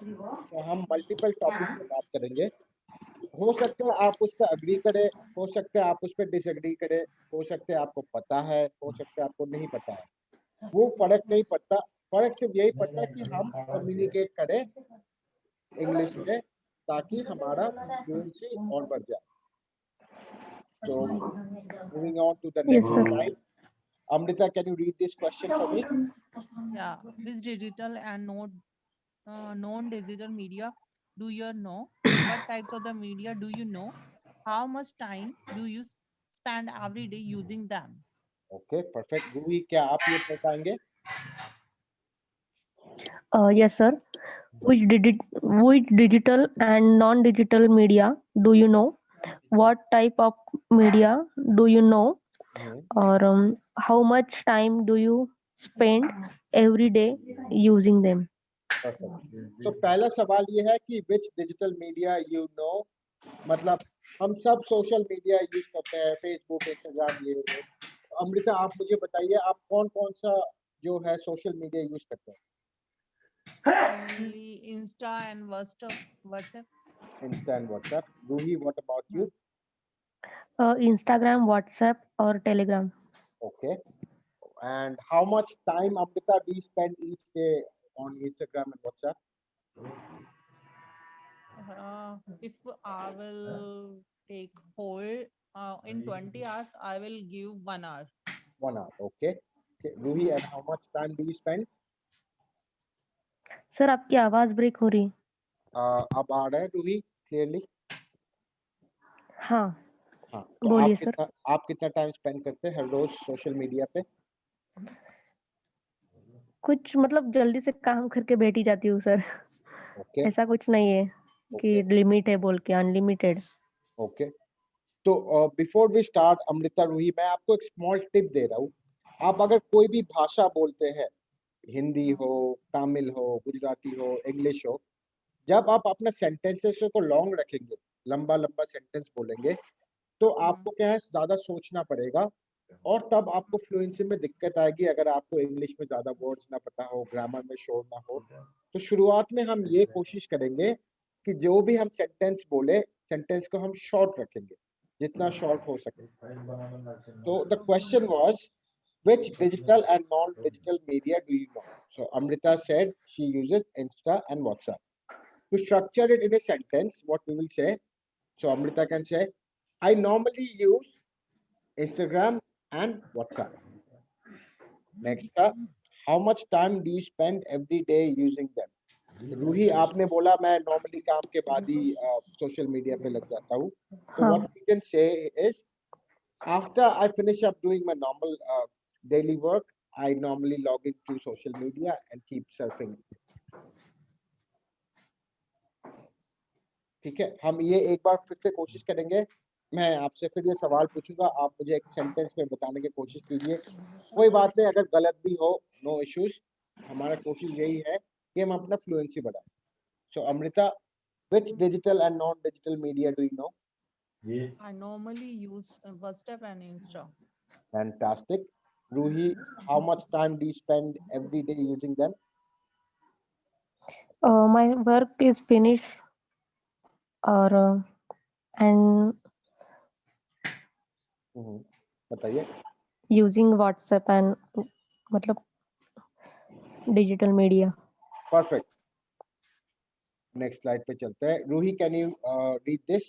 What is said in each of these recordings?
तो हम multiple topics पे बात करेंगे। हो सकता है आप उस पर अग्री करें, हो सकता है आप उस पर डिसएग्री करें, हो सकता है आपको पता है, हो सकता है आपको नहीं पता है। वो फर्क नहीं पड़ता, फर्क सिर्फ यही पड़ता है कि हम कम्युनिकेट करें इंग्लिश में, ताकि हमारा फ्लुएंसी और बढ़ जाए। So moving on to the Yes, next sir. slide. Amrita, can you read this question for me? Yeah, which digital and non-digital media do you know? What types of the media do you know? How much time do you spend every day using them? Okay, perfect. Ruhi, क्या आप ये पढ़ पाएंगे? Yes, sir. Which digital and non-digital media do you know? What type of media do you know? Or how much time do you spend every day using them? Perfect. So पहला सवाल ये है कि which digital media you know, मतलब हम सब social media use करते हैं, फेसबुक, इंस्टाग्राम, ये वो। अमृता, आप मुझे बताइए, आप कौन कौन सा जो है सोशल मीडिया यूज करते हैं? Only Insta and WhatsApp. Insta and WhatsApp. Ruhi, what about you? Instagram, WhatsApp, or Telegram. Okay. And how much time, Amrita, do you spend each day on Instagram and WhatsApp? If I will take whole in 20 hours, I will give 1 hour. 1 hour. Okay. Okay. Ruhi, and how much time do you spend? Sir आपकी आवाज break हो रही। अब आ रहा है Ruhi clearly? हाँ हाँ, तो बोलिए सर। आप कितना टाइम स्पेंड करते हैं हर रोज सोशल मीडिया पे? कुछ मतलब जल्दी से काम करके बैठ ही जाती हूँ सर। ओके ऐसा कुछ नहीं है कि ओके लिमिट है बोल के, अनलिमिटेड। ओके। तो before we start, Amrita, Ruhi, मैं आपको एक स्मॉल टिप दे रहा हूँ। आप अगर कोई भी भाषा बोलते हैं, हिंदी हो, तमिल हो, गुजराती हो, इंग्लिश हो, जब आप अपना सेंटेंसेस को लॉन्ग रखेंगे, लंबा लंबा सेंटेंस बोलेंगे, तो आपको क्या है, ज्यादा सोचना पड़ेगा, और तब आपको फ्लुएंसी में दिक्कत आएगी अगर आपको इंग्लिश में ज्यादा वर्ड्स ना पता हो, ग्रामर में श्योर ना हो। तो शुरुआत में हम ये कोशिश करेंगे कि जो भी हम सेंटेंस बोले, सेंटेंस को हम शॉर्ट रखेंगे, जितना शॉर्ट हो सके। तो the question was, which digital and non-digital media do you know? So Amrita said she uses Insta and WhatsApp. To structure it in a sentence, what we will say, so Amrita can say, I normally use Instagram and WhatsApp. Next up, how much time do you spend every day using them? Ruhi, आपने बोला मैं normally काम के बाद ही social media पे लग जाता हूँ। तो हाँ what we can say is, after I finish up doing my normal daily work, I normally log into social media and keep surfing. ठीक है, हम ये एक बार फिर से कोशिश करेंगे। मैं आपसे फिर ये सवाल पूछूंगा, आप मुझे एक सेंटेंस में बताने की कोशिश कीजिए। कोई बात नहीं, अगर गलत भी हो, नो इश्यूज। हमारा कोशिश यही है कि हम अपना फ्लुएंसी बढ़ाएं। सो Amrita, which digital and non-digital media do you know? I normally use WhatsApp and Insta. Fantastic. Ruhi, how much time do you spend every day using them? my work is finished और and बताइए। using WhatsApp and मतलब digital media. Perfect. Next slide पे चलते हैं। Ruhi, can you read this?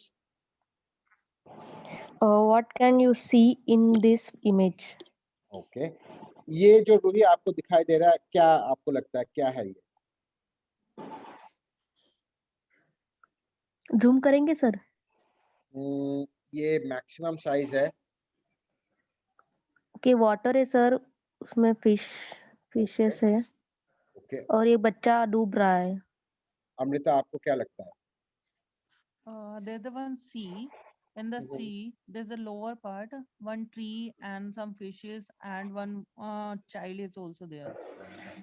What can you see in this image? Okay, ये जो रूही आपको दिखाई दे रहा है, क्या आपको लगता है क्या है ये? जूम करेंगे सर? ये मैक्सिमम साइज है। ओके वाटर है सर, उसमें फिशेस है ओके, और ये बच्चा डूब रहा है। अमृता, आपको क्या लगता है? There's the one sea. In the sea, there's the lower part, one tree and some fishes, and one child is also there.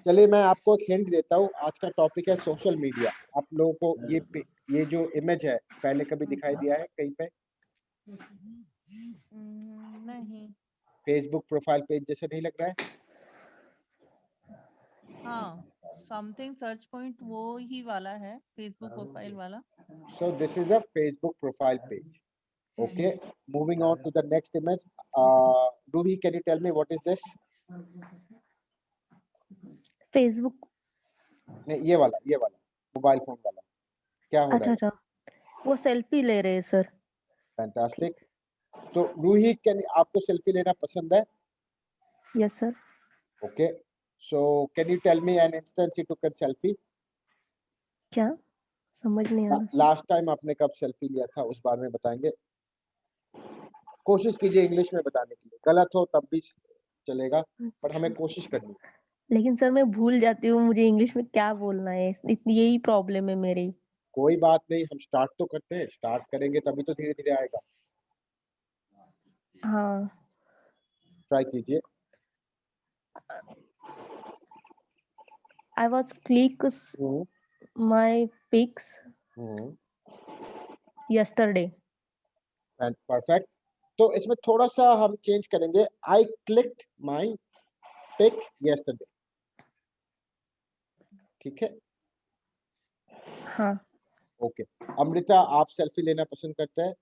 चलिए, मैं आपको एक हिंट देता हूँ। आज का टॉपिक है सोशल मीडिया। आप लोगों को ये जो इमेज है, पहले कभी दिखाई दिया है कहीं पे? नहीं। फेसबुक प्रोफाइल पेज जैसे नहीं लग रहा है? हाँ, समथिंग सर्च पॉइंट वो ही वाला है, फेसबुक प्रोफाइल वाला। So this is a Facebook profile page. Okay, moving on to the next image. Ruhi, can you tell me what is this? Facebook. नहीं, ये वाला मोबाइल फोन वाला क्या हो रहा अच्छा है? अच्छा, वो सेल्फी ले रहे हैं सर। फैंटास्टिक। तो रूही, आपको सेल्फी लेना पसंद है? Yes sir. Okay, so can you tell me an instance you took a selfie? क्या समझ नहीं आ रहा सर। लास्ट टाइम आपने कब सेल्फी लिया था उस बारे में बताएंगे? कोशिश कीजिए इंग्लिश में बताने की, गलत हो तब भी चलेगा, पर हमें कोशिश करनी है। लेकिन सर मैं भूल जाती हूँ मुझे इंग्लिश में क्या बोलना है, इतनी यही प्रॉब्लम है मेरी। कोई बात नहीं, हम स्टार्ट तो करते हैं, स्टार्ट करेंगे तभी तो धीरे धीरे आएगा। हाँ। ट्राई कीजिए। I was clicks my pics yesterday. Perfect. तो इसमें थोड़ा सा हम चेंज करेंगे, आई क्लिक्ड माई पिक यस्टरडे। ठीक है, हाँ। ओके। अमृता, आप सेल्फी लेना पसंद करते हैं?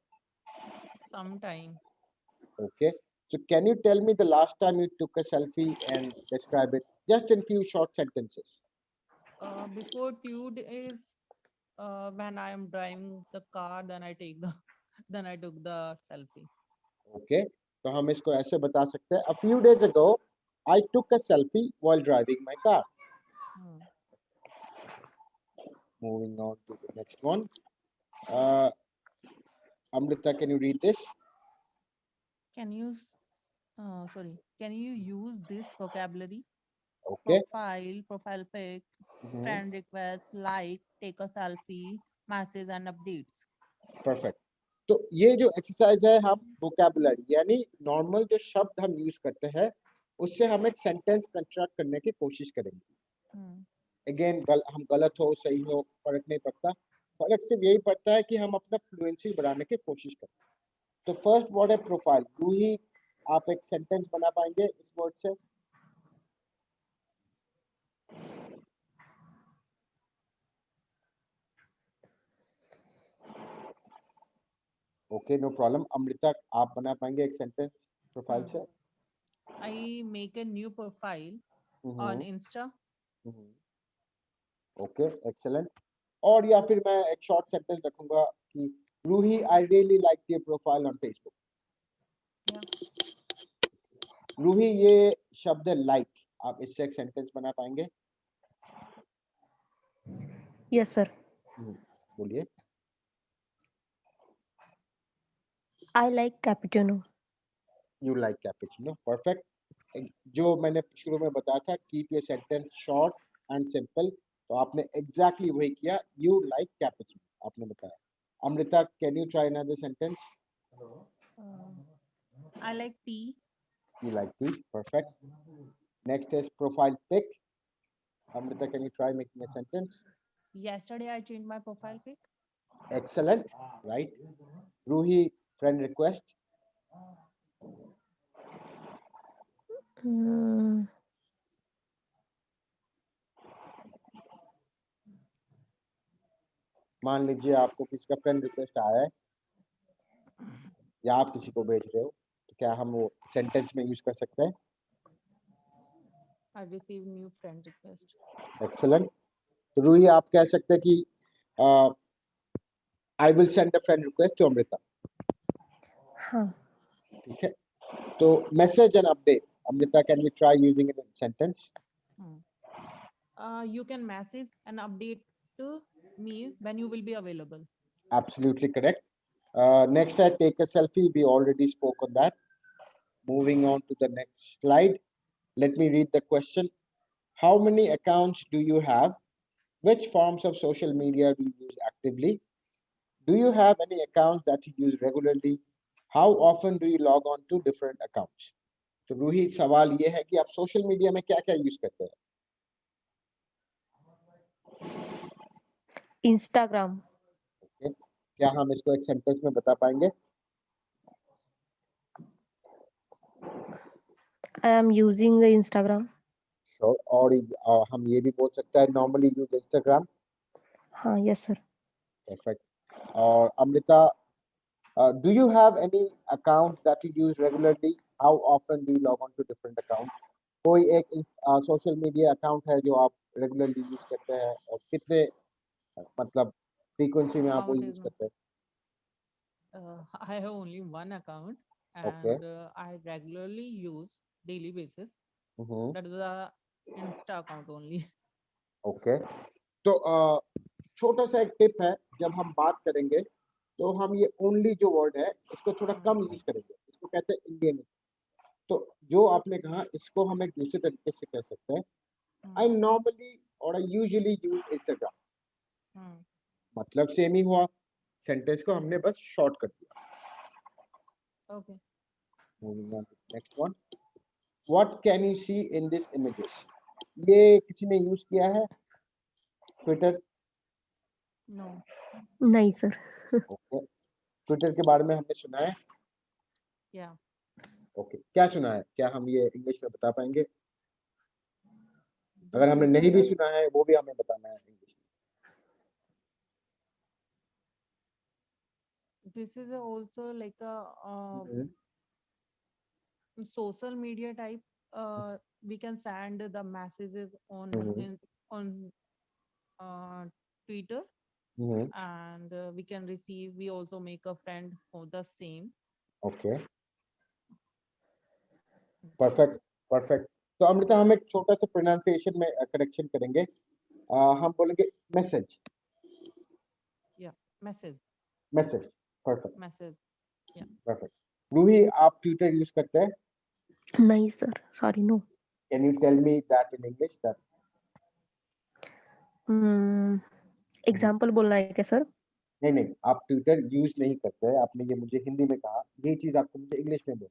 Sometime. Okay. So can you tell me the last time you took a selfie and describe it just in few short sentences? Before 2 days, when I am driving the car, then I take the then I took the selfie. Okay. तो हम इसको ऐसे बता सकते हैं, a few days ago I took a selfie while driving my car. Moving on to the next one. Amrita, can you read this? Can you can you use this vocabulary? Okay. Profile pic, friend request, like, take a selfie, message and updates. Perfect. तो ये जो exercise है, हम vocabulary यानी normal जो शब्द हम use करते हैं उससे हम एक सेंटेंस कंस्ट्रक्ट करने की कोशिश करेंगे। अगेन हम गलत हो सही हो फर्क नहीं पड़ता, फर्क सिर्फ यही पड़ता है कि हम अपना फ्लुएंसी बढ़ाने की कोशिश करें। तो फर्स्ट वर्ड है प्रोफाइल। रूही, आप एक सेंटेंस बना पाएंगे इस वर्ड से? Okay, no problem. अमृता, आप बना पाएंगे एक सेंटेंस प्रोफाइल से? I make a new profile on Insta. Okay, excellent. और या फिर मैं एक शॉर्ट सेंटेंस रखूंगा कि Ruhi, I really like your profile on Facebook. Ruhi, ये शब्द है लाइक, आप इससे एक सेंटेंस बना पाएंगे? Yes sir. बोलिए। I like cappuccino. You like cappuccino, perfect. जो मैंने शुरू में बताया था, keep your sentence short and simple, तो आपने एग्जैक्टली वही किया, यू लाइक कैपुचिनो आपने बताया। Amrita, can you try another sentence? I like tea. You like tea, perfect. Next is profile pic. Amrita, can you try making a sentence? Yesterday I changed my profile pic. Excellent, right? Ruhi, friend request. Hmm. मान लीजिए आपको किसी का friend request आया है या आप किसी को भेज रहे हो, तो क्या हम वो सेंटेंस में यूज कर सकते हैं? I received new friend request. Excellent. तो रूही, आप कह सकते हैं कि I will send a friend request to Amrita. हाँ। ठीक है, तो message and update, Amrita, can you try using it in sentence? You can message and update to me when you will be available. Absolutely correct. Next, I take a selfie. We already spoke on that. Moving on to the next slide. Let me read the question. How many accounts do you have? Which forms of social media do you use actively? Do you have any accounts that you use regularly? How often do you log on to different accounts? तो रूही, सवाल ये है कि आप social media में क्या क्या use करते हैं? Instagram. Okay. क्या हम इसको एक सेंटेंस में बता पाएंगे? I am using the Instagram. Sure. और हम ये भी बोल सकते हैं नॉर्मली यूज इंस्टाग्राम। हाँ, यस सर। परफेक्ट। और Amrita, do you have any account that you use regularly? How often do you log on to different accounts? कोई एक सोशल मीडिया अकाउंट है जो आप रेगुलरली यूज करते हैं और कितने मतलब फ्रीक्वेंसी में आप वो Count यूज is करते हैं? I have only one account okay. and I regularly use daily basis. Hmm. That is the Insta account only. Okay. तो छोटा सा एक टिप है, जब हम बात करेंगे तो हम ये ओनली जो वर्ड है इसको थोड़ा कम यूज करेंगे, इसको कहते हैं इंडियन। तो जो आपने कहा इसको हम एक दूसरे तरीके से कह सकते हैं, आई नॉर्मली और आई यूजुअली यूज इंस्टाग्राम। मतलब सेम ही हुआ, सेंटेंस को हमने बस शॉर्ट कर दिया। Okay. Moving on to next one. What can you see in this images? ये किसी ने यूज किया है ट्विटर? No. नहीं सर। ओके। ट्विटर के बारे में हमने सुना है? Yeah. ओके, क्या सुना है? क्या हम ये इंग्लिश में बता पाएंगे? अगर This हमने is नहीं भी like सुना है वो भी हमें बताना है English this is also like a में। social media type. We can send the messages hmm. on uh, Twitter, hmm. and we can receive. We also make a friend for the same. Okay, perfect. Perfect. तो अमृता, हम एक छोटा सा pronunciation में correction करेंगे। हम बोलेंगे message. Yeah, message, message. Perfect. message. Yeah. Perfect. Ruhi, आप ट्विटर यूज करते हैं? नहीं sir, sorry, no. Can you tell me that in English? That example बोलना है क्या सर? नहीं नहीं, आप ट्विटर यूज नहीं करते हैं, आपने ये मुझे हिंदी में कहा, ये चीज आपको मुझे इंग्लिश में बोल।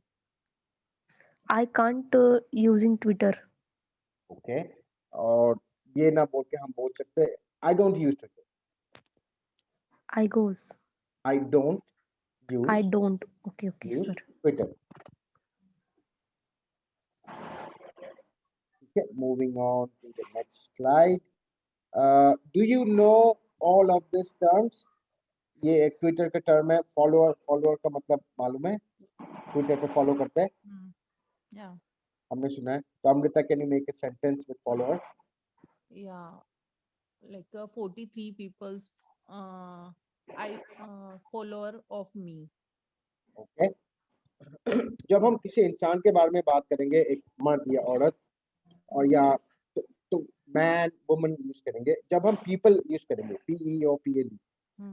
I can't using Twitter. Okay. और ये ना बोल के हम बोल सकते हैं I don't use Twitter. I goes. I don't use I don't. Okay okay use sir. Twitter. Okay, moving on to the next slide. Do you know all of these terms? ये एक ट्विटर का term है, follower. Follower का मतलब मालूम है? Twitter पे follow करते हैं, Yeah. हमने सुना है। तो Amrita, can you make a sentence with follower? Yeah. Like 43 people's I follower of me. Okay. जब हम किसी इंसान के बारे में बात करेंगे, एक मर्द या औरत और या तो मैन वुमन यूज करेंगे। जब हम पीपल यूज करेंगे, PEOPLE,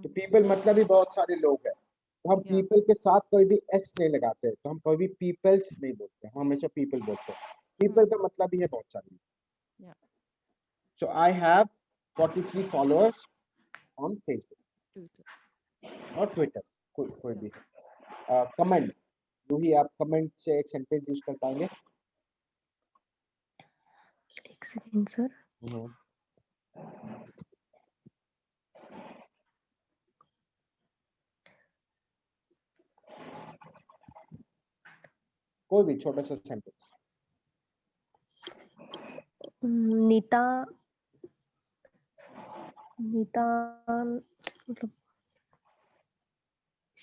तो पीपल मतलब ही बहुत सारे लोग हैं, तो हम Yeah. पीपल के साथ कोई भी एस नहीं लगाते, तो हम कोई भी पीपल्स नहीं बोलते, हम हमेशा पीपल बोलते हैं। पीपल का मतलब ही है बहुत सारे। Yeah. So I have 43 followers on Facebook Twitter. और ट्विटर, कोई Yeah. भी। कमेंट, रूही, आप कमेंट से एक सेंटेंस यूज कर पाएंगे? एक सेकेंड सर। कोई भी छोटा सा सेंटेंस। नीता। नीता मतलब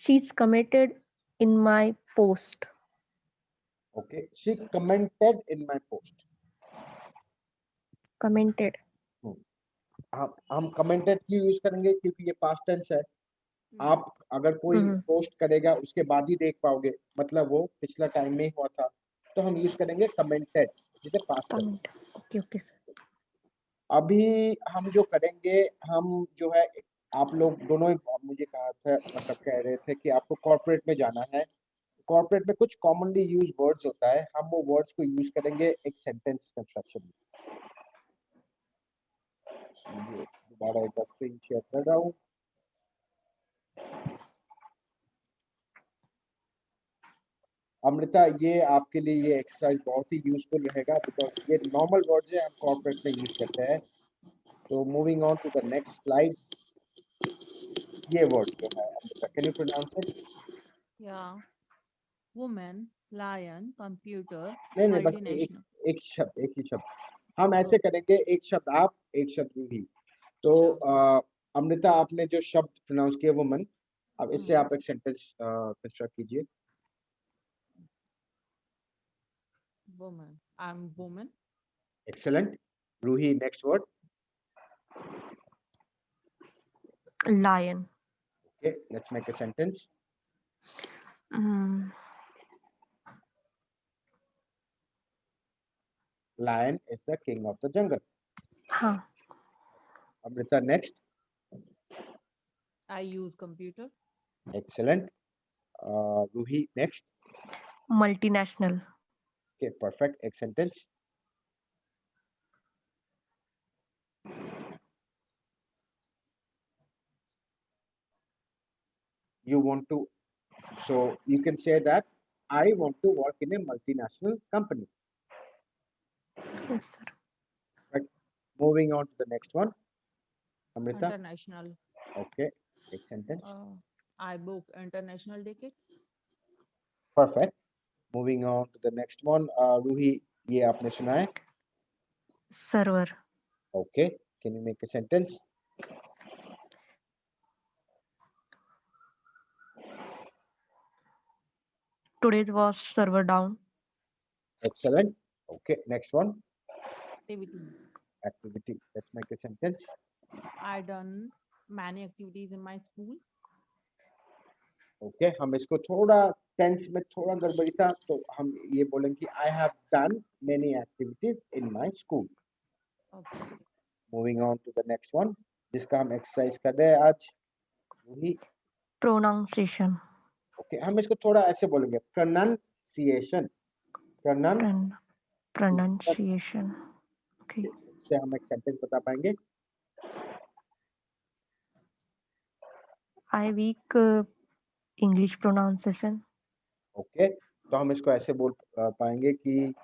she is committed in my post. Okay, she commented in my post. Commented. हम कमेंटेड क्यों यूज करेंगे? क्योंकि ये पास्ट टेंस है। आप अगर कोई पोस्ट करेगा उसके बाद ही देख पाओगे, मतलब वो पिछला टाइम में हुआ था, तो हम यूज करेंगे कमेंटेड, जिसे past tense. Comment. Okay okay sir. अभी हम जो करेंगे, हम जो है, आप लोग दोनों ही मुझे कहा था, मतलब कह रहे थे कि आपको कॉर्पोरेट में जाना है। कॉर्पोरेट में कुछ कॉमनली यूज वर्ड्स होता है, हम वो वर्ड्स को यूज करेंगे एक सेंटेंस कंस्ट्रक्शन में। दोबारा एक बार स्क्रीन शेयर कर रहा हूँ। अमृता, ये आपके लिए ये एक्सरसाइज बहुत ही यूजफुल रहेगा, बिकॉज ये नॉर्मल वर्ड्स है, हम कॉर्पोरेट में यूज करते हैं। तो moving on to the next slide. ये वर्ड जो है Amrita, can you pronounce it? Yeah. Woman, lion, computer, नहीं नहीं, बस multinational. एक शब्द, एक ही शब्द। हम ऐसे करेंगे, एक शब्द आप, एक शब्द रूही। तो Sure. अमृता, आपने जो शब्द प्रोनाउंस किया वुमन, अब इससे आप एक सेंटेंस कंस्ट्रक्ट कीजिए। Woman. I'm woman. Excellent. Ruhi, next word. Lion. Okay, let's make a sentence. Mm, lion is the king of the jungle. हाँ. Amrita, next. I use computer. Excellent. Ruhi, next. Multinational. Okay, perfect, एक sentence. You want to, so you can say that I want to work in a multinational company. Yes, sir. But moving on to the next one, Amrita. International. Okay, एक sentence. I book international ticket. Perfect. Moving on to the next one, Ruhi, ये आपने सुना है? Server. Okay, can you make a sentence? Today's was server down. Excellent. Okay, next one, Activity. activity. Let's make a sentence. I done many activities in my school. Okay, हम इसको थोड़ा tense में थोड़ा गड़बड़ी था, तो हम ये बोलेंगे कि I have done many activities in my school. Okay. Moving on to the next one, जिसका हम exercise कर रहे हैं आज, वही। Pronunciation. Okay, हम इसको थोड़ा ऐसे बोलेंगे, pronunciation. Pronunciation. Okay. से हम एक सेंटेंस बता पाएंगे। I weak English pronunciation. Okay, तो हम इसको ऐसे बोल पाएंगे कि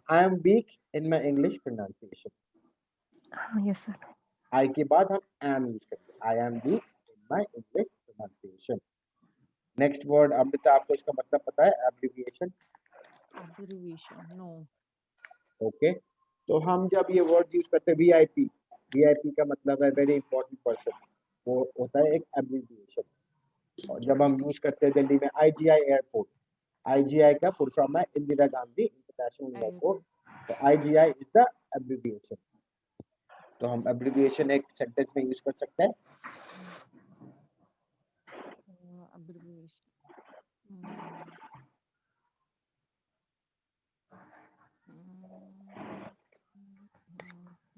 I am weak in my English pronunciation. Yes, sir. I के बाद हम am यूज करेंगे, I am weak in my English pronunciation. Next word, Amrita, आपको इसका मतलब पता है? एब्रिविएशन। Abbreviation. No. ओके, तो हम जब ये वर्ड यूज करते हैं वीआईपी, वीआईपी का मतलब है वेरी इंपॉर्टेंट पर्सन, वो होता है एक एब्रिविएशन। और जब हम यूज करते हैं दिल्ली में आईजीआई एयरपोर्ट, आईजीआई का फुल फॉर्म है इंदिरा गांधी इंटरनेशनल एयरपोर्ट, तो आईजीआई इज द एब्रिविएशन। तो हम एब्रिविएशन एक सेंटेंस में यूज कर सकते हैं। Abbreviation.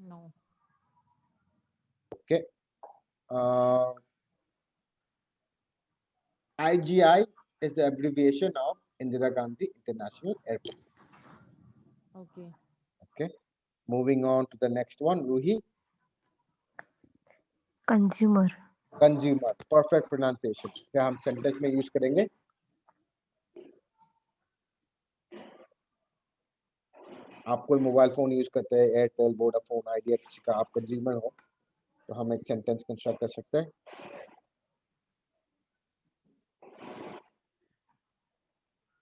No. Okay, IGI is the abbreviation of Indira Gandhi International Airport. Okay. Okay, moving on to the next one, Ruhi. Consumer. Consumer, perfect pronunciation. क्या हम sentence में यूज करेंगे? आप कोई मोबाइल फोन यूज करते हैं, एयरटेल, वोडाफोन, आइडिया, किसी का आप कंज्यूमर हो, तो हम एक सेंटेंस कंस्ट्रक्ट कर सकते हैं।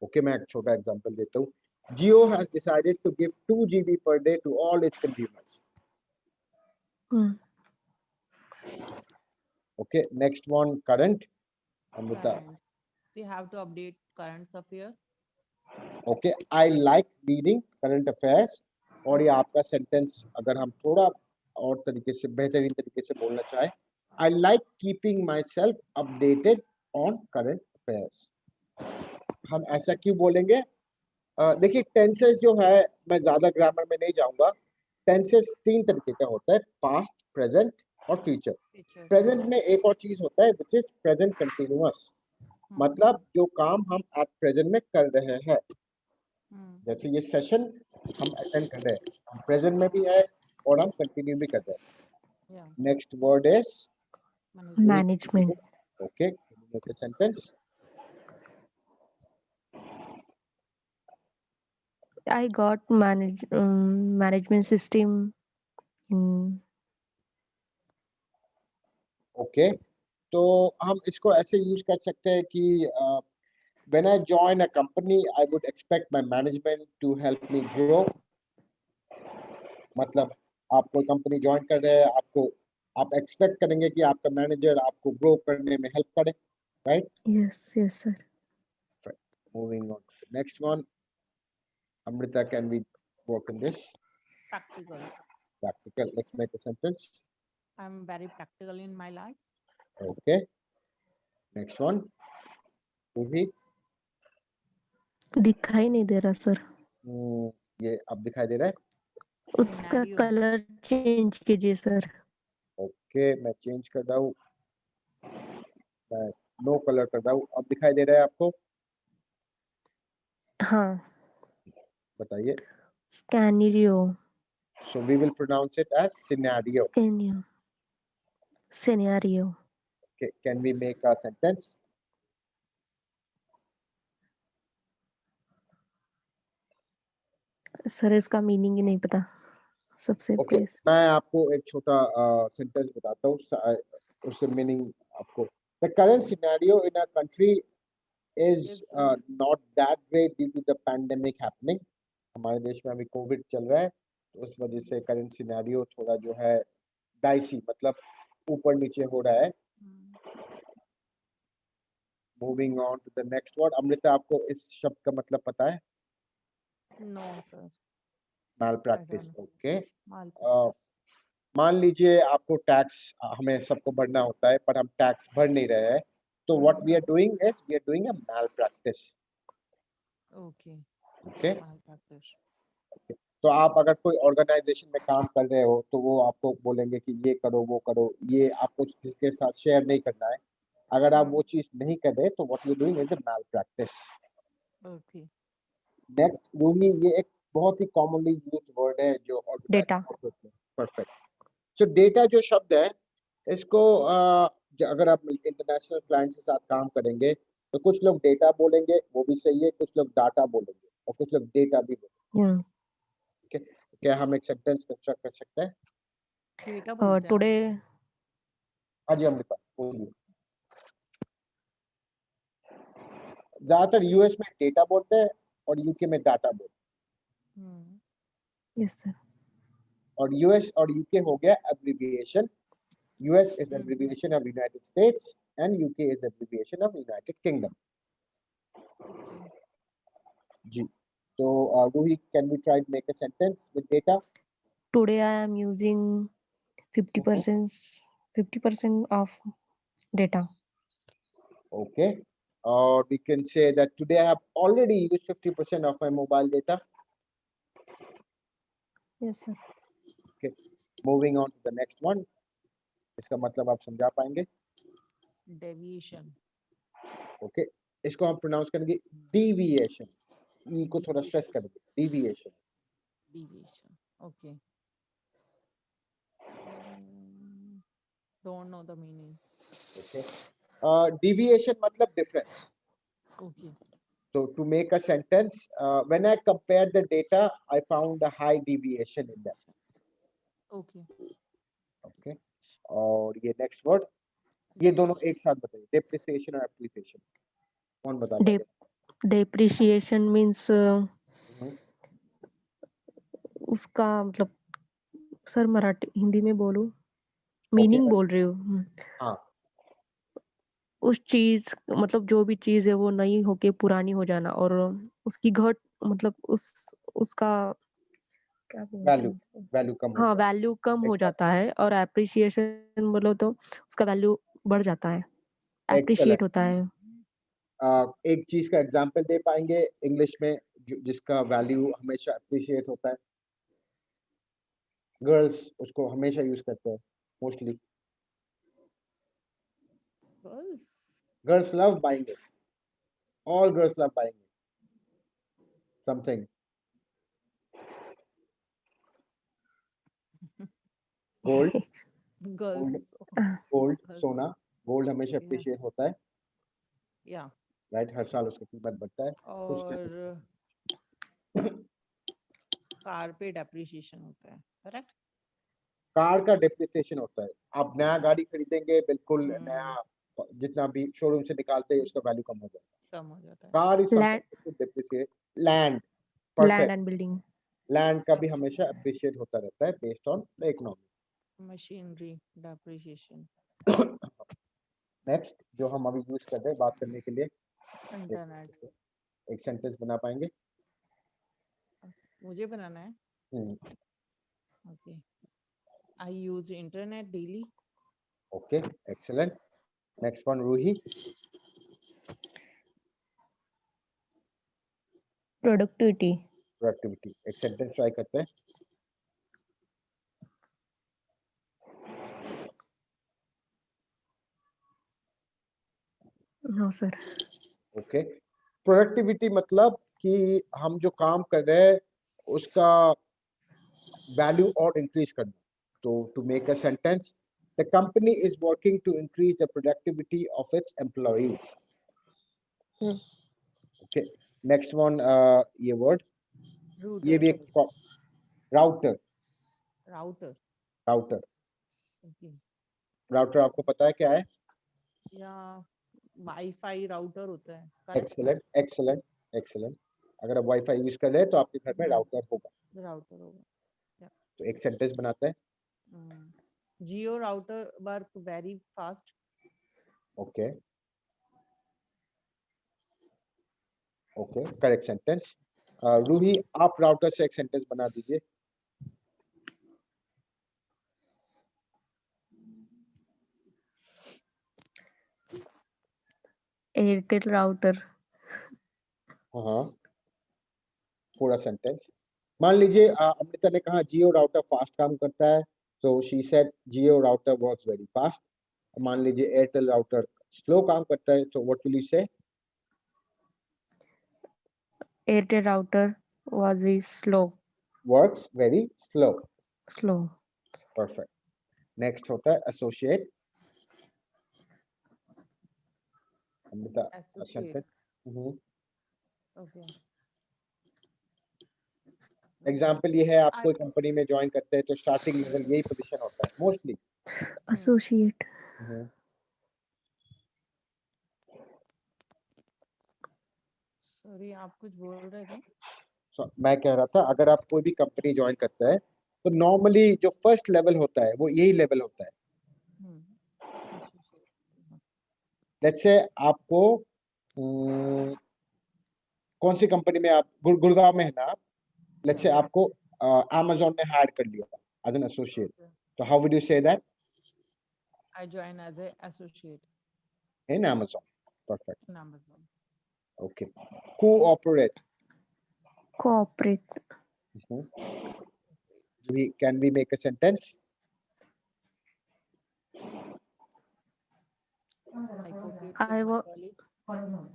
ओके, मैं एक छोटा एग्जांपल देता हूँ। Jio has decided to give 2 GB per day to all its consumers. Okay, next one, current. Amrita. Current. We have to update current affair. Okay, I like reading current affairs. और ये आपका sentence अगर हम थोड़ा और तरीके से, बेहतरीन तरीके से बोलना चाहे, I like keeping myself updated on current affairs. हम ऐसा क्यों बोलेंगे? देखिए, टेंसेस जो है, मैं ज्यादा ग्रामर में नहीं जाऊंगा। टेंसेस 3 तरीके का होता है, पास्ट, प्रेजेंट और फ्यूचर। प्रेजेंट में एक और चीज होता है विच इज प्रेजेंट कंटिन्यूअस, मतलब जो काम हम एट प्रेजेंट में कर रहे हैं। जैसे ये सेशन हम अटेंड कर रहे हैं, हम प्रेजेंट में भी है और हम कंटिन्यू भी कर रहे हैं। Next word is Management. Okay, make a sentence. I got management system in. Okay, तो हम इसको ऐसे यूज कर सकते हैं कि when I join a company, I would expect my management to help me grow. मतलब आप कोई कंपनी ज्वाइन कर रहे हैं, आपको आप एक्सपेक्ट करेंगे कि आपका मैनेजर आपको ग्रो करने में हेल्प करे, right? Yes, yes, sir. Moving on to the next one. Amrita, can we work in this? Practical. Practical. Let's make a sentence. I'm very practical in my life. Okay. Next one. Ruhi, दिखाई नहीं दे रहा sir. ये अब दिखाई दे रहा है? उसका Scenario. Colour change कीजिए सर. ओके, मैं चेंज कर रहा हूँ, मैं नो कलर कर रहा हूँ. अब दिखाई दे रहा है आपको? हाँ. बताइए. Scenario. So we will pronounce it as scenario. Scenario. Scenario. Okay. Can we make a sentence? Sir इसका मीनिंग ही नहीं पता. सबसे ओके, बेस. मैं आपको एक छोटा सेंटेंस बताता हूँ, उससे मीनिंग आपको. The current scenario in a country is Yes, sir. not that great due to the pandemic happening. हमारे देश में अभी कोविड चल रहा है, तो उस वजह से करंट सिनेरियो थोड़ा जो है डाइसी, मतलब ऊपर नीचे हो रहा है. Moving on to the next word. Amrita, आपको इस शब्द का मतलब पता है? No, sir. Mal I practice. don't know. Okay. Malpractice. मान लीजिए आपको टैक्स, हमें सबको भरना होता है, पर हम टैक्स भर नहीं रहे हैं, तो what we are doing is we are doing a malpractice. Okay. Okay. Malpractice. तो आप अगर कोई ऑर्गेनाइजेशन में काम कर रहे हो, तो वो आपको बोलेंगे कि ये करो, वो करो, ये आपको किसके साथ शेयर नहीं करना है. अगर आप वो चीज नहीं कर रहे, तो what you doing is a malpractice. Okay. Next, Ruhi, ये एक बहुत ही कॉमनली यूज्ड वर्ड है जो डेटा. परफेक्ट. सो डेटा जो शब्द है, इसको अगर आप इंटरनेशनल क्लाइंट के साथ काम करेंगे, तो कुछ लोग डेटा बोलेंगे, वो भी सही है, कुछ लोग डाटा बोलेंगे और कुछ लोग डेटा भी बोलेंगे. क्या हम एक सेंटेंस कंस्ट्रक्ट कर सकते हैं? Data बोलते हैं. टुडे. हाँ जी अमृता, बोलिए. ज्यादातर यूएस में डेटा बोलते हैं और यूके में डाटा बोलते हैं. Yes sir. और यूएस और यूके हो गया abbreviation. US is abbreviation of United States and UK is abbreviation of United Kingdom. Okay. जी. तो Ruhi, can we try to make a sentence with data? Today I am using 50% of data. Okay. Or we can say that today I have already used 50% of my mobile data. Yes sir. Okay. Moving on to the next one. इसका मतलब आप समझा पाएंगे? Deviation. Okay. इसको हम pronounce करेंगे deviation. ई को थोड़ा स्ट्रेस करेंगे. Deviation. Deviation. Okay. Don't know the meaning. Okay. Deviation मतलब difference. Okay. So to make a sentence, when I compared the data, I found a high deviation in them. Okay. Okay. और ये next word, ये दोनों एक साथ बताइए. Depreciation और appreciation. कौन बता पाएगा? Depreciation means उसका मतलब सर मराठी हिंदी में बोलूं, मीनिंग बोल रही हूँ. हाँ. उस चीज मतलब जो भी चीज है वो नई होके पुरानी हो जाना और उसकी घट मतलब उसका क्या बोलते हैं उसको? वैल्यू कम हो हाँ, जाता वैल्यू कम हो Exactly. जाता है और एप्रिसिएशन बोलो तो उसका वैल्यू बढ़ जाता है, एप्रिशिएट Excellent. होता है. एक चीज का एग्जांपल दे पाएंगे इंग्लिश में जिसका वैल्यू हमेशा अप्रिशिएट होता है? गर्ल्स उसको हमेशा यूज करते हैं mostly. Girls. Girls love buying it. All girls love buying it. Something. Gold. Girls. Gold, Girls. सोना. गोल्ड हमेशा Yeah. अप्रिशिएट होता है, Yeah. राइट? हर साल उसकी कीमत बढ़ता है. और कार पे डेप्रिसिएशन होता है, करेक्ट? कार का डेप्रिसिएशन होता है. आप नया गाड़ी खरीदेंगे, बिल्कुल नया, जितना भी शोरूम से निकालते हैं उसका वैल्यू कम हो जाता है. कम हो जाता है. Car is land something to depreciate. Land. Land perfect. And building. Land का भी हमेशा अप्रिशिएट होता रहता है based on the economy. Machinery depreciation. Next जो हम अभी यूज कर रहे हैं बात करने के लिए, Internet. एक सेंटेंस बना पाएंगे? मुझे बनाना है. Hmm, Okay. I use internet daily. Okay, excellent. Next one Ruhi. Productivity. Productivity, एक सेंटेंस ट्राई करते हैं। No, sir. ओके, प्रोडक्टिविटी मतलब कि हम जो काम कर रहे हैं उसका वैल्यू और इंक्रीज करना। तो to make a sentence, the company is working to increase the productivity of its employees. Okay, next one, ये वर्ड, ये भी एक router. Router. Router, Okay. Router आपको पता है क्या है? या वाईफाई राउटर होता है. Correct? Excellent, excellent, excellent. अगर आप वाईफाई यूज कर रहे हैं तो आपके घर में राउटर होगा। Router होगा. तो एक सेंटेंस बनाते हैं। Geo router work very fast. Okay, okay, correct sentence. Ruhi, आप राउटर से एक सेंटेंस बना दीजिए। Airtel router. हाँ, पूरा सेंटेंस। मान लीजिए अमृता ने कहा जियो राउटर फास्ट काम करता है, तो she said Jio router works very fast. मान लीजिए एयरटेल राउटर स्लो काम करता है, तो व्हाट विल यू से? Airtel router was very slow. Works very slow. Slow. Perfect. Next होता है associate. Amrita, Associate. Okay. Example ये है, आप कोई कंपनी में ज्वाइन करते हैं तो स्टार्टिंग लेवल यही पोजीशन होता है मोस्टली। Associate. सॉरी, आप कुछ बोल रहे थे? मैं कह रहा था अगर आप कोई भी कंपनी ज्वाइन करता है तो नॉर्मली जो फर्स्ट लेवल होता है वो यही लेवल होता है। लेट्स से आपको कौन सी कंपनी में आप गुड़गांव में है ना, लेट्स से आपको Amazon ने हायर कर लिया एज एन एसोसिएट, तो how would you say that? I join as a associate in Amazon. Perfect. in Amazon. Okay. Cooperate. Cooperate. Can we make a sentence? I cooperate I with my work. colleague.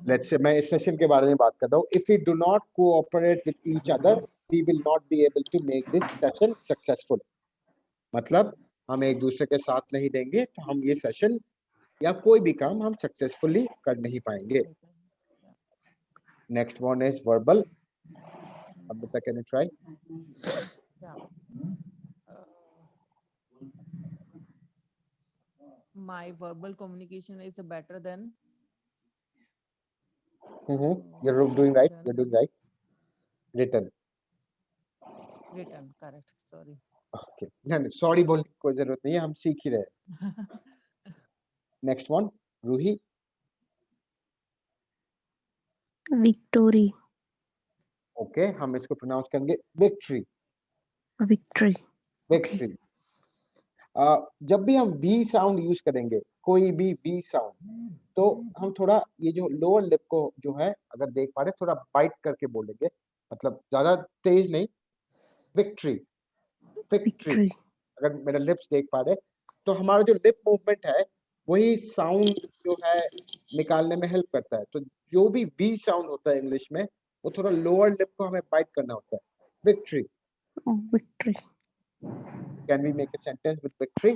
Let's say मैं इस session के बारे में बात कर रहा हूँ। If we do not cooperate with each other, we will not be able to make this session successful. मतलब हम एक दूसरे के साथ नहीं देंगे तो हम ये सेशन या कोई भी काम हम सक्सेसफुली कर नहीं पाएंगे। Next one is verbal. Abhita, can you try? Yeah. My verbal communication is better than. You're doing right. You're doing right. Written. Written, correct. Sorry. Okay. नहीं, sorry बोलने की कोई जरूरत नहीं है, हम सीख ही रहे हैं। Next one, Ruhi. Victory. Okay, हम इसको प्रोनाउंस करेंगे विक्ट्री। Victory. विक्ट्री। जब भी हम वी साउंड यूज करेंगे, कोई भी वी साउंड, तो हम थोड़ा ये जो लोअर लिप को जो है अगर देख पा रहे थोड़ा बाइट करके बोलेंगे, मतलब ज्यादा तेज नहीं। Victory, victory. Victory. अगर मेरा लिप्स देख पा रहे तो हमारा जो लिप मूवमेंट है वही साउंड जो है निकालने में हेल्प करता है। तो जो भी वी साउंड होता है इंग्लिश में वो थोड़ा लोअर लिप को हमें बाइट करना होता है। Victory. Victory. Can we make a sentence with victory?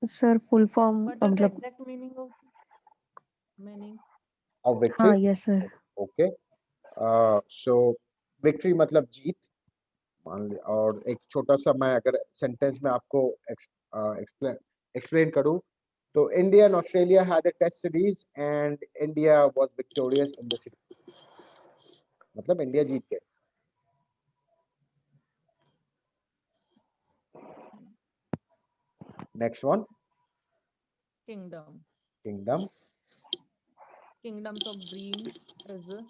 Sir, full form. What is the मतलब exact meaning of meaning? Of victory? हाँ, yes sir. ओके, सो विक्ट्री मतलब जीत मान ली। और एक छोटा सा मैं अगर सेंटेंस में आपको एक्सप्लेन करूं So India and Australia had a test series and India was victorious in the series. मतलब इंडिया जीत गए. Next one, Kingdom. Kingdom. Kingdoms of Dream is a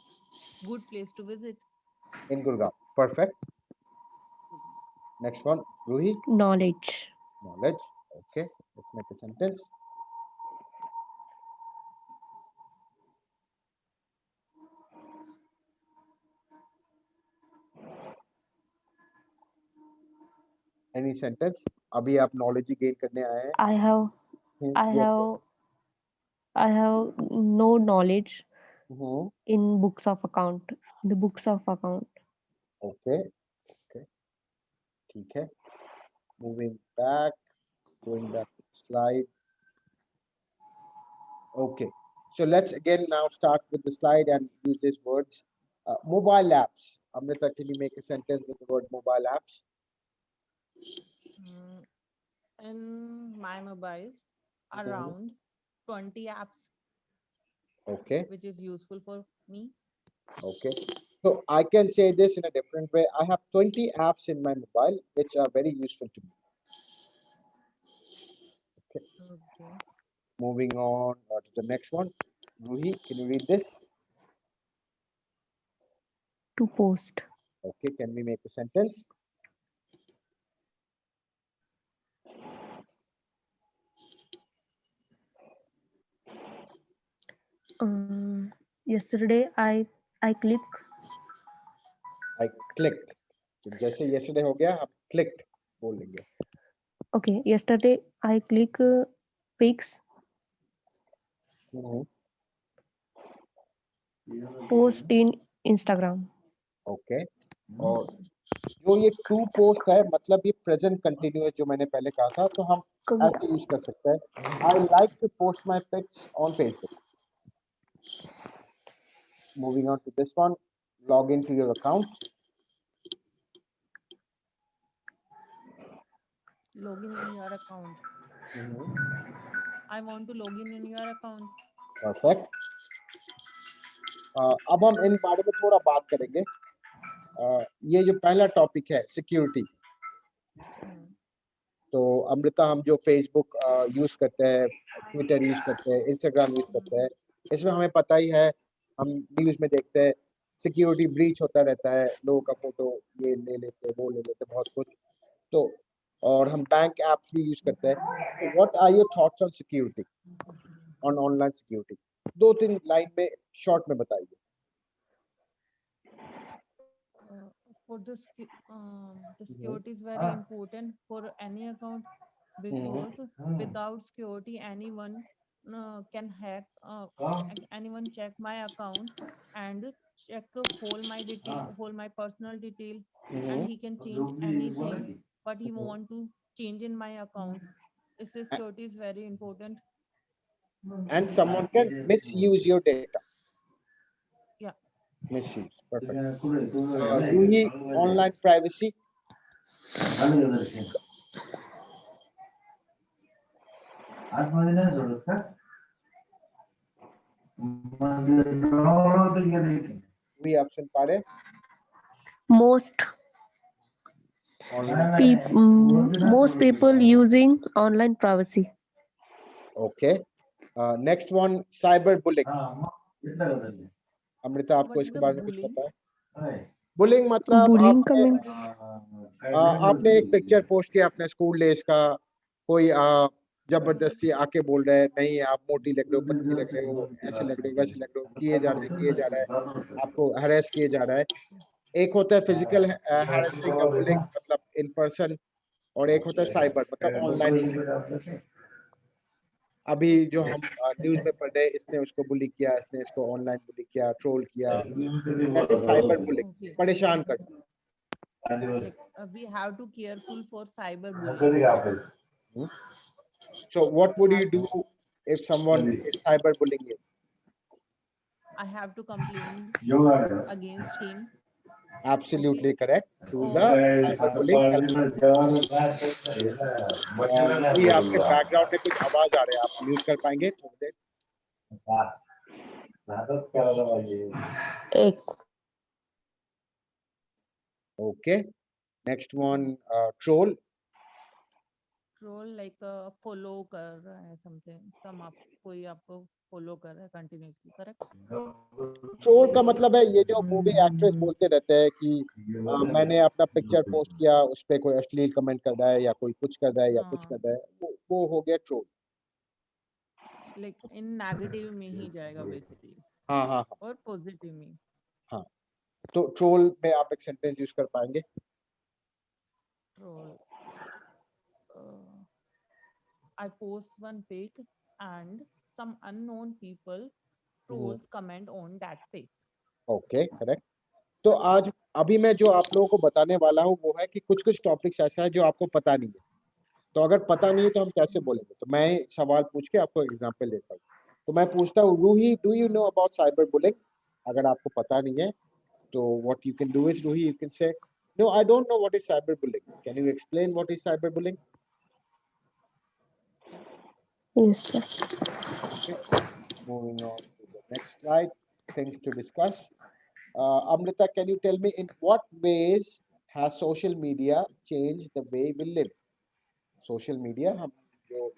good place to visit. In Gurgaon. Perfect. Next one, Ruhi. Knowledge. Knowledge. Okay, let's make a sentence. Any sentence? अभी आप knowledge gain करने आए हैं. I Yes, yes. have no knowledge Mhm. in books of account. The books of account. Okay, okay. ठीक है. Moving back, going back to the slide. Okay, so let's again now start with the slide and use these words. Mobile apps. Amrita, can you make a sentence with the word mobile apps? Mm, In my mobiles, Mhm. around 20 apps, Okay, which is useful for me. okay. So I can say this in a different way. I have 20 apps in my mobile which are very useful to me. Okay. Moving on to the next one. Ruhi, can you read this? To post. Okay, can we make a sentence? Yesterday I click. I clicked. तो जैसे yesterday हो गया, हम clicked बोल लेंगे. Okay, yesterday I click pics, Mhm. post in Instagram. Okay. और जो ये टू पोस्ट है मतलब ये प्रेजेंट कंटिन्यूअस जो मैंने पहले कहा था तो हम ऐसे यूज कर सकते हैं. I like to post my pics on Facebook. Moving on to this one, log in to your account. Login in your account. I want to log in your account. Perfect. अब हम इन बारे में थोड़ा बात करेंगे. ये जो पहला टॉपिक है सिक्योरिटी. Hmm. तो अमृता, हम जो फेसबुक यूज करते हैं, ट्विटर यूज करते हैं, इंस्टाग्राम यूज करते हैं, इसमें हमें पता ही है, हम न्यूज में देखते हैं सिक्योरिटी ब्रीच होता रहता है, लोगों का फोटो ये ले लेते हैं, वो ले लेते हैं, बहुत कुछ. तो और हम बैंक ऐप्स भी यूज करते हैं. तो what are your thoughts on security, on online security? 2-3 line में शॉर्ट में बताइए. For the security is very important for any account because without security anyone can hack anyone check my account and check whole my detail, whole my personal detail, and he can change anything but he want to change in my account. This security is very important. And someone can misuse your data. Yeah. Misuse. Perfect. Ruhi, online privacy. We आप सुन पा रहे हैं? Most most people using online privacy. Okay. Next one, cyberbullying. Amrita, आपको What is इसके the बारे में कुछ bullying? पता है? बुलिंग मतलब Bullying का आपने means आपने एक पिक्चर पोस्ट किया अपने स्कूल डेज का, कोई जबरदस्ती आके बोल रहा है नहीं आप मोटी लग रहे हो, पतली लग रहे हो, ऐसे लग रहे हो, वैसे लग रहे हो, किए जा रहा है, आपको हरेस किए जा रहा है. एक होता है फिजिकल हैरेसिंग या बुलिंग मतलब इन पर्सन, और एक होता है साइबर मतलब ऑनलाइन. अभी जो हम न्यूज में पढ़ रहे हैं, इसने उसको बुली किया, इसने इसको ऑनलाइन बुली किया, ट्रोल किया, that is cyber bullying. Okay. परेशान करना. Like we have to careful for cyber bullying. So what would you do if someone is cyber bullying you? I have to complain against him Absolutely correct. To Oh, the cyberbullying Ruhi आपके background में कुछ आवाज आ रहा है, आप mute कर पाएंगे थोड़ी देर? एक okay, next one troll. Troll like follow कर रहा है समथिंग, सम आप कोई आपको फॉलो कर रहा है कंटिन्यूअसली, करेक्ट? ट्रोल का मतलब है ये जो मूवी एक्ट्रेस बोलते रहते हैं कि मैंने अपना पिक्चर पोस्ट किया, उस पे कोई अश्लील कमेंट कर रहा है या कोई कुछ कर रहा है या कुछ कर रहा है, वो हो गया ट्रोल. लाइक इन नेगेटिव में ही जाएगा बेसिकली, हाँ हाँ हाँ और पॉजिटिव में. हाँ. तो ट्रोल में आप एक सेंटेंस यूज कर पाएंगे? Troll, I post one pic and some unknown people trolls comment on that pic. Okay, correct. तो आज अभी मैं जो आप लोगों को बताने वाला हूँ वो है कि कुछ कुछ टॉपिक्स ऐसा है जो आपको पता नहीं है. तो अगर पता नहीं है तो हम कैसे बोलेंगे? तो मैं सवाल पूछ के आपको एग्जांपल देता हूँ. तो मैं पूछता हूँ, Ruhi, do you know about cyber bullying? अगर आपको पता नहीं है तो what you can do is, Ruhi, you can say, no I don't know what is cyber bullying. Can you explain what is cyber bullying? yes sir. Okay, moving on to the next slide, things to discuss. Amrita, can you tell me in what ways has social media changed the way we live? Social media, हम जो,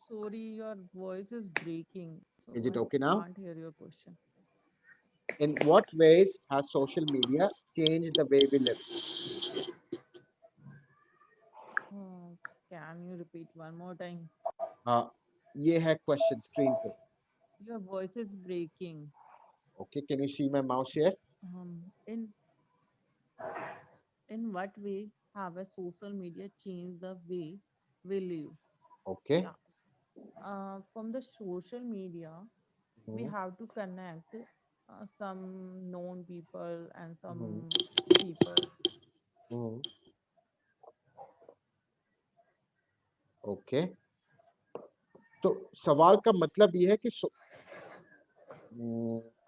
Sorry, your voice is breaking, so is it I okay now? can't hear your question. In what ways has social media changed the way we live? Oh, can you repeat one more time? हाँ, ये है question screen पे. Your voice is breaking. Okay, can you see my mouse here? In what way have a social media changed the way we live? Okay. Yeah. From the social media, we Mhm, have to connect some known people and some mhm, people. mhm. Okay. तो सवाल का मतलब ये है कि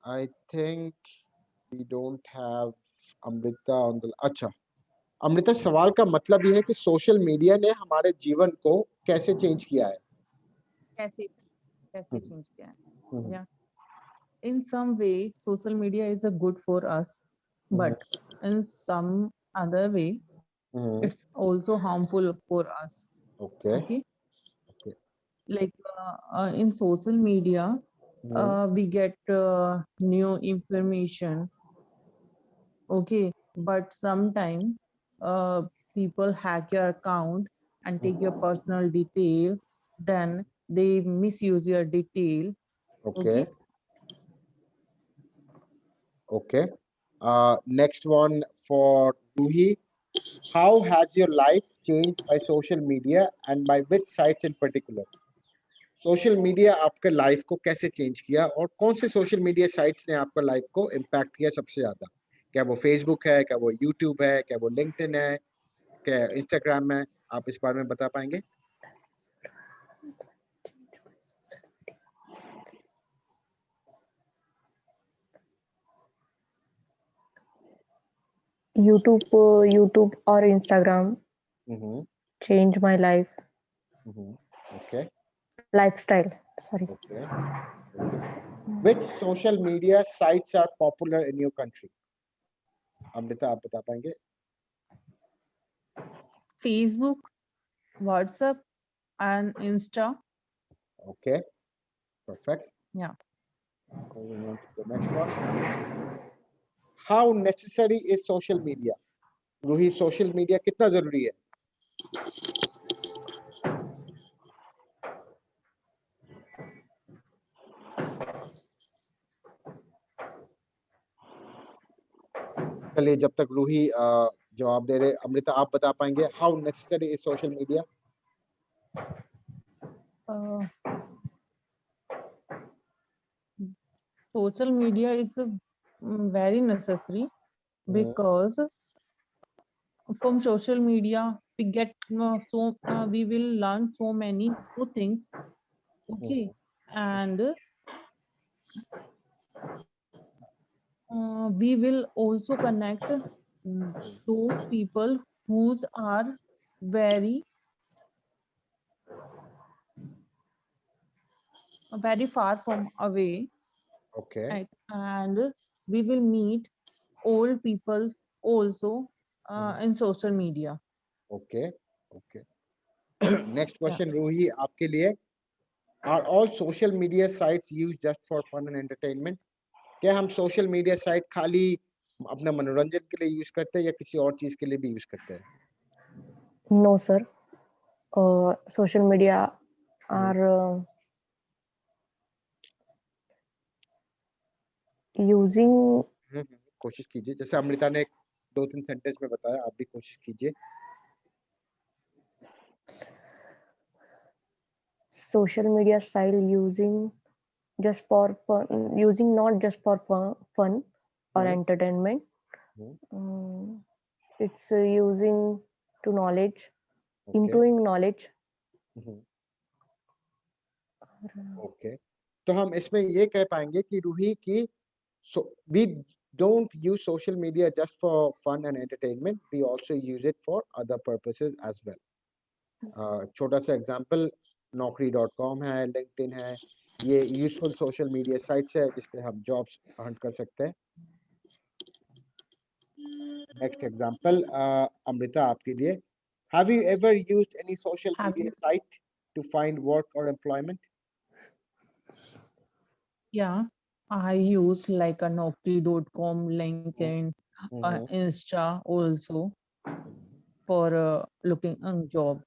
I think we don't have Amrita on the, अच्छा, अमृता, सवाल का मतलब ये है कि सोशल मीडिया ने हमारे जीवन को कैसे चेंज किया है? कैसे कैसे हम्म, change किया है? हम्म, Yeah. In some way, social media is a good for us, hmm, but in some other way, hmm. it's also harmful for us. Okay. Okay. Okay. Like in social media, hmm, we get new information. Okay. But sometimes people hack your account and take your personal detail, then they misuse your detail. Okay. Okay. Okay. Next one for Ruhi. How has your life changed by social media and by which sites in particular? Social media आपके life को कैसे change किया और कौन से social media sites ने आपका life को इम्पैक्ट किया सबसे ज्यादा? क्या वो फेसबुक है, क्या वो यूट्यूब है, क्या वो लिंक्डइन है, क्या इंस्टाग्राम है? आप इस बारे में बता पाएंगे? YouTube or Instagram hmm, change my life okay, lifestyle. Sorry. Okay, okay. Which social media sites are popular in your country? Amrita, आप बता पाएंगे? Facebook, WhatsApp, and Insta. Okay, perfect. Yeah. Moving on to the next one. How necessary is social media? Ruhi, social media कितना जरूरी है? चलिए, जब तक रूही जवाब दे रहे, अमृता आप बता पाएंगे how necessary is social media? Uh, Social media is very necessary because from social media we get we will learn so many new things. Okay. And we will also connect those people whose are very very far from away, Okay. and we will meet old people also in social media. Okay. Okay. Next Yeah. question, Ruhi, आपके लिए. Are all social media sites used just for fun and entertainment? क्या हम social media site खाली अपना मनोरंजन के लिए use करते हैं या किसी और चीज के लिए भी यूज करते हैं? No, sir. Social media are using कोशिश कीजिए, जैसे अमृता ने 2-3 सेंटेंस में बताया, आप भी कोशिश कीजिए. social media style using just for fun, using not just for fun or Hmm. entertainment. It's using to knowledge, Okay. improving knowledge. Okay. तो हम इसमें ये कह पाएंगे कि रूही की we don't use social media just for fun and entertainment, we also use it for other purposes as well. छोटा सा एग्जांपल naukri.com है, LinkedIn है, ये यूजफुल सोशल मीडिया साइट्स है जिस पे हम जॉब्स हंट कर सकते हैं. नेक्स्ट एग्जांपल अमृता आपके लिए. Have you ever used any social Have media you? Site to find work और employment? Yeah, I use like a Naukri.com, LinkedIn, Insta also for looking on job.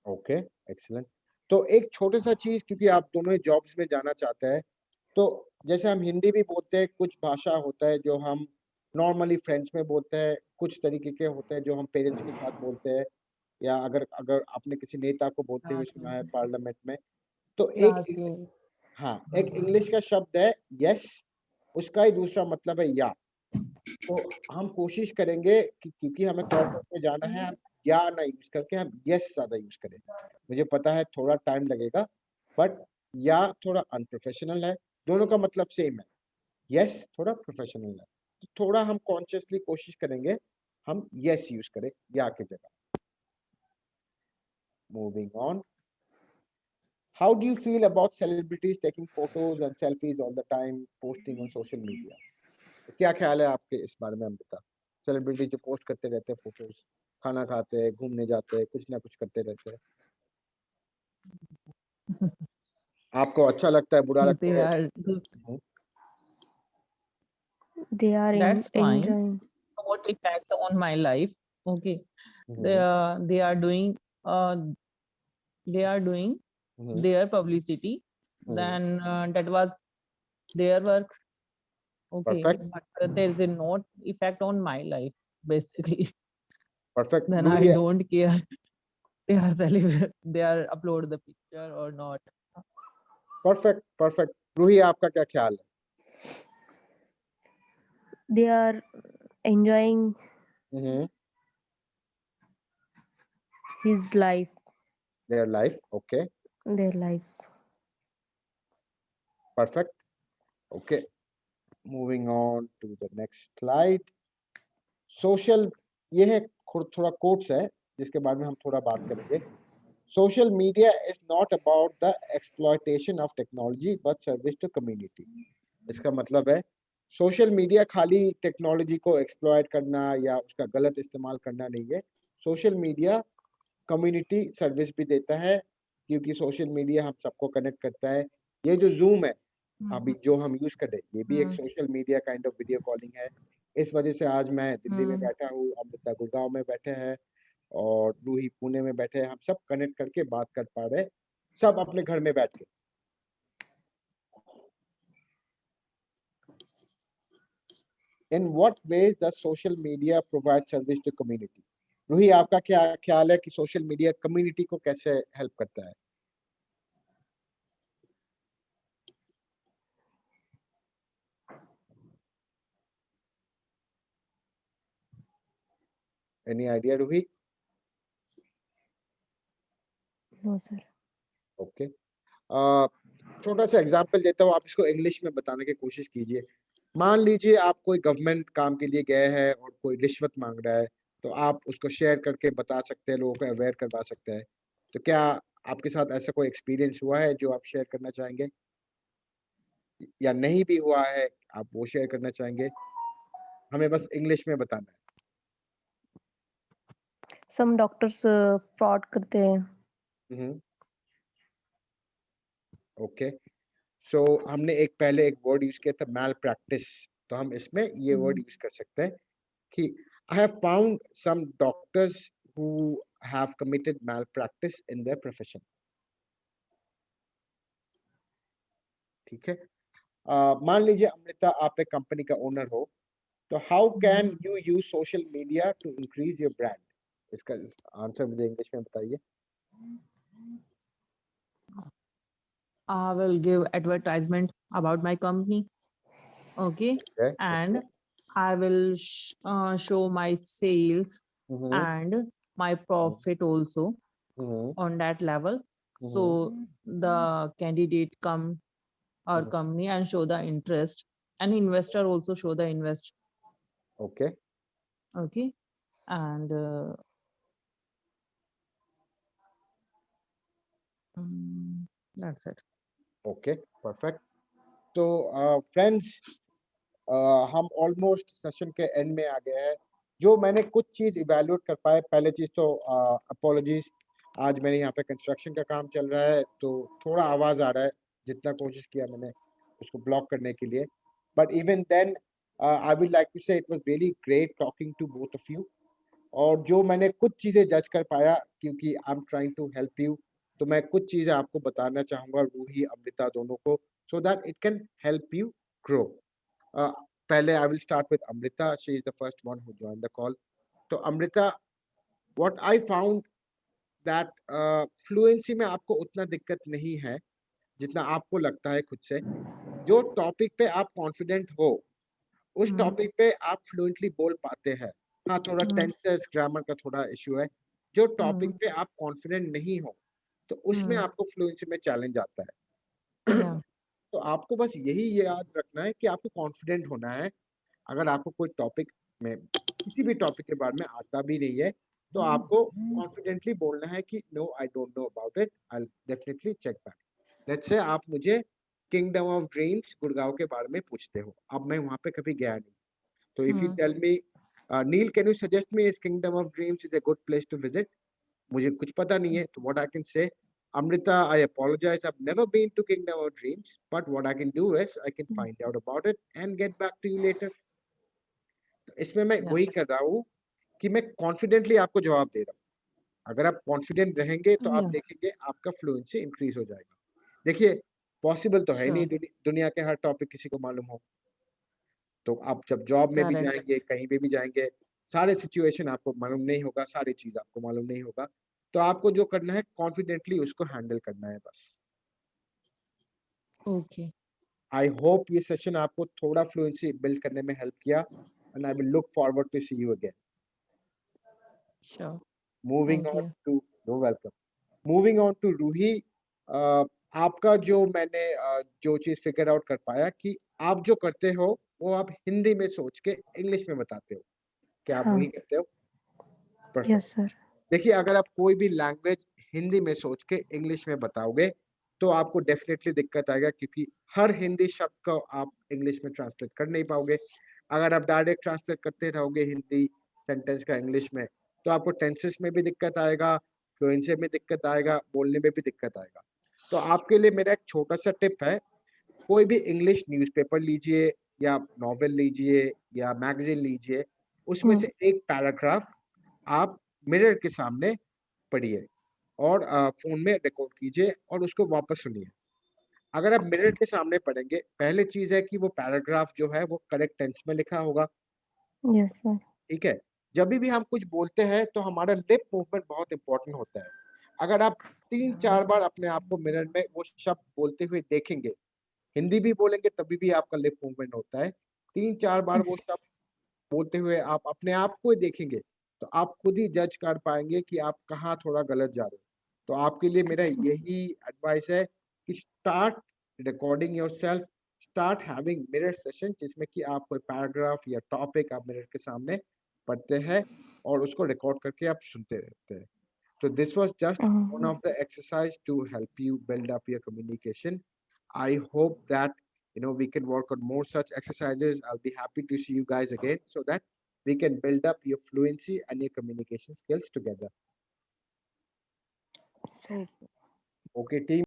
Okay, excellent. तो एक छोटा सा चीज, क्योंकि आप दोनों जॉब्स में जाना चाहते हैं, तो जैसे हम हिंदी भी बोलते हैं, कुछ भाषा होता है जो हम नॉर्मली फ्रेंड्स में बोलते हैं, कुछ तरीके के होते हैं जो हम पेरेंट्स के साथ बोलते हैं, या अगर अगर आपने किसी नेता को बोलते हुए सुना है पार्लियामेंट में, तो एक हाँ, एक इंग्लिश का शब्द है यस, उसका ही दूसरा मतलब है या. तो हम कोशिश करेंगे कि क्योंकि हमें कॉर्पोरेट में जाना है, हम या ना यूज करके हम यस ज्यादा यूज करें. मुझे पता है थोड़ा टाइम लगेगा, बट या थोड़ा अनप्रोफेशनल है, दोनों का मतलब सेम है. यस थोड़ा प्रोफेशनल है, तो थोड़ा हम कॉन्शियसली कोशिश करेंगे हम यस यूज करें या की जगह. Moving on. How do you feel about celebrities taking photos and selfies all the time, posting on social media? क्या ख्याल है आपके इस बारे में अमृता? सेलिब्रिटी जो पोस्ट करते रहते हैं फोटोज, खाना खाते हैं, घूमने जाते हैं, कुछ ना कुछ करते रहते हैं, आपको अच्छा लगता है, बुरा लगता They है? are They are that's fine. enjoying. What effect on my life? Okay, hmm, they are doing their publicity. Then that was their work. Okay, perfect. but there is a not effect on my life basically. Perfect. Then I don't care they are they are upload the picture or not. Perfect. Perfect. Ruhi, आपका क्या ख्याल है? They are enjoying his life, their life. Okay, their life. Perfect. Okay, moving on to the next slide. Social, ये है थोड़ा quotes है जिसके बारे में हम थोड़ा बात करेंगे. Social media is not about the exploitation of technology but service to community. इसका मतलब है सोशल मीडिया खाली टेक्नोलॉजी को एक्सप्लॉइट करना या उसका गलत इस्तेमाल करना नहीं है. सोशल मीडिया कम्युनिटी सर्विस भी देता है, क्योंकि सोशल मीडिया हम सबको कनेक्ट करता है. ये जो जूम है अभी जो हम यूज कर रहे हैं, ये भी एक social media kind of video calling है. इस वजह से आज मैं दिल्ली में बैठा हूँ, अमृता गुड़गांव में बैठे हैं और रूही पुणे में बैठे हैं, हम सब कनेक्ट करके बात कर पा रहे हैं, सब अपने घर में बैठ के. In what ways does social media provide service to community? Ruhi, आपका क्या ख्याल है कि सोशल मीडिया कम्युनिटी को कैसे हेल्प करता है? Any idea, रूही? No, sir. ओके. छोटा सा एग्जांपल देता हूँ, आप इसको इंग्लिश में बताने की कोशिश कीजिए. मान लीजिए आप कोई गवर्नमेंट काम के लिए गए हैं और कोई रिश्वत मांग रहा है, तो आप उसको शेयर करके बता सकते हैं, लोगों को अवेयर करवा सकते हैं। तो क्या आपके साथ ऐसा कोई एक्सपीरियंस हुआ है जो आप शेयर करना चाहेंगे, या नहीं भी हुआ है आप वो शेयर करना चाहेंगे? हमें बस इंग्लिश में बताना है। सम डॉक्टर्स फ्रॉड करते हैं। हम्म, ओके। सो हमने पहले एक वर्ड यूज किया था, मैल प्रैक्टिस। तो हम इसमें ये वर्ड यूज कर सकते हैं कि I have found some doctors who have committed malpractice in their profession. ठीक है। मान लीजिए अमृता, आप एक कंपनी का ओनर हो, तो how can you use social media to increase your brand? इसका आंसर मुझे इंग्लिश में बताइए। I will give advertisement about my company. Okay. Okay, And okay. I will show my sales Mhm, and my profit also mhm, on that level. mhm, So the candidate come our mhm. company and show the interest, and investor also show the invest. Okay, Okay. And that's it. okay, perfect. तो friends, हम almost session के and में आ गए हैं। जो मैंने कुछ चीज़ evaluate कर पाए, पहले चीज़ तो अपोलॉजीज, आज मेरे यहाँ पे कंस्ट्रक्शन का काम चल रहा है, तो थोड़ा आवाज़ आ रहा है। जितना कोशिश किया मैंने उसको ब्लॉक करने के लिए, but even then I would like to say it was really great talking to both of you. और जो मैंने कुछ चीज़ें जज कर पाया, क्योंकि I am trying to help you, तो मैं कुछ चीज़ें आपको बताना चाहूँगा, रूही, अमृता दोनों को, so that it can help you grow. पहले I will start with Amrita, she is the first one who join the call. तो Amrita, what I found that fluency में आपको उतना दिक्कत नहीं है जितना आपको लगता है खुद से। जो टॉपिक पे आप कॉन्फिडेंट हो, उस टॉपिक पे आप फ्लुएंटली बोल पाते हैं। हाँ, थोड़ा टेंसेस, ग्रामर का थोड़ा इश्यू है। जो टॉपिक पे आप कॉन्फिडेंट नहीं हो, तो उसमें आपको फ्लुएंसी में चैलेंज आता है। Yeah. तो आपको बस यही याद रखना है कि आपको कॉन्फिडेंट होना है। अगर आपको कोई टॉपिक में, किसी भी टॉपिक के बारे में आता भी नहीं है, तो आपको कॉन्फिडेंटली बोलना है कि no, I don't know about it, I definitely check back. Let's say आप मुझे किंगडम ऑफ ड्रीम्स गुड़गांव के बारे में पूछते हो, अब मैं वहां पे कभी गया नहीं, तो if you tell me, Neel, can you suggest me is Kingdom of Dreams is a good place to visit, मुझे कुछ पता नहीं है, तो what I can say, Amrita, I apologize. I've never been to Kingdom of Dreams, but what I can do is I can find out about it and get back to you later. तो इसमें मैं Yeah. वही कर रहा हूँ कि मैं confidently आपको जवाब दे रहा हूँ। अगर आप कॉन्फिडेंट रहेंगे तो आप Yeah. देखेंगे आपका फ्लुएंसी इंक्रीज हो जाएगा। देखिए, पॉसिबल तो है नहीं Sure. दुनिया के हर टॉपिक किसी को मालूम हो। तो आप जब जॉब में भी Correct. जाएंगे, कहीं पे भी जाएंगे, सारे सिचुएशन आपको मालूम नहीं होगा, सारी चीज आपको मालूम नहीं होगा। तो आपको जो करना है, कॉन्फिडेंटली उसको हैंडल करना है बस। Okay. आई होप ये सेशन आपको थोड़ा फ्लुएंसी बिल्ड करने में हेल्प किया, and I will look forward to see you again. Sure. Moving Thank on you. To, no welcome. Moving on to Ruhi, आपका जो मैंने जो चीज फिगर आउट कर पाया कि आप जो करते हो वो आप हिंदी में सोच के इंग्लिश में बताते हो, क्या आप हाँ। वही करते हो? परफेक्ट। Yes sir. देखिए, अगर आप कोई भी लैंग्वेज हिंदी में सोच के इंग्लिश में बताओगे, तो आपको डेफिनेटली दिक्कत आएगा, क्योंकि हर हिंदी शब्द को आप इंग्लिश में ट्रांसलेट कर नहीं पाओगे। अगर आप डायरेक्ट ट्रांसलेट करते रहोगे हिंदी सेंटेंस का इंग्लिश में, तो आपको टेंसेस में भी दिक्कत आएगा, फ्लुएंसी में दिक्कत आएगा, बोलने में भी दिक्कत आएगा। तो आपके लिए मेरा एक छोटा सा टिप है, कोई भी इंग्लिश न्यूज़पेपर लीजिए, या नॉवेल लीजिए, या मैगजीन लीजिए, उसमें से एक पैराग्राफ आप मिरर के सामने पढ़िए, और फोन में रिकॉर्ड कीजिए और उसको वापस सुनिए। अगर आप मिरर के सामने पढ़ेंगे, पहले चीज है कि वो पैराग्राफ जो है वो करेक्ट टेंस में लिखा होगा। Yes sir. ठीक है। जब भी हम कुछ बोलते हैं तो हमारा लिप मूवमेंट बहुत इंपॉर्टेंट होता है। अगर आप 3-4 बार अपने आप को मिरर में वो शब्द बोलते हुए देखेंगे, हिंदी भी बोलेंगे तभी भी आपका लिप मूवमेंट होता है, 3-4 बार वो शब्द बोलते हुए आप अपने आप को ही देखेंगे, तो आप खुद ही जज कर पाएंगे कि आप कहाँ थोड़ा गलत जा रहे हो। तो आपके लिए मेरा यही एडवाइस है कि start recording yourself, start having mirror session जिसमें कि आप कोई पैराग्राफ या टॉपिक आप मिरर के सामने पढ़ते हैं और उसको रिकॉर्ड करके आप सुनते रहते हैं. So this was just one of the exercise to help you build up your communication. I hope that we can work on more such exercises. I'll be happy to see you guys again so that we can build up your fluency and your communication skills together. Sir. Okay, team.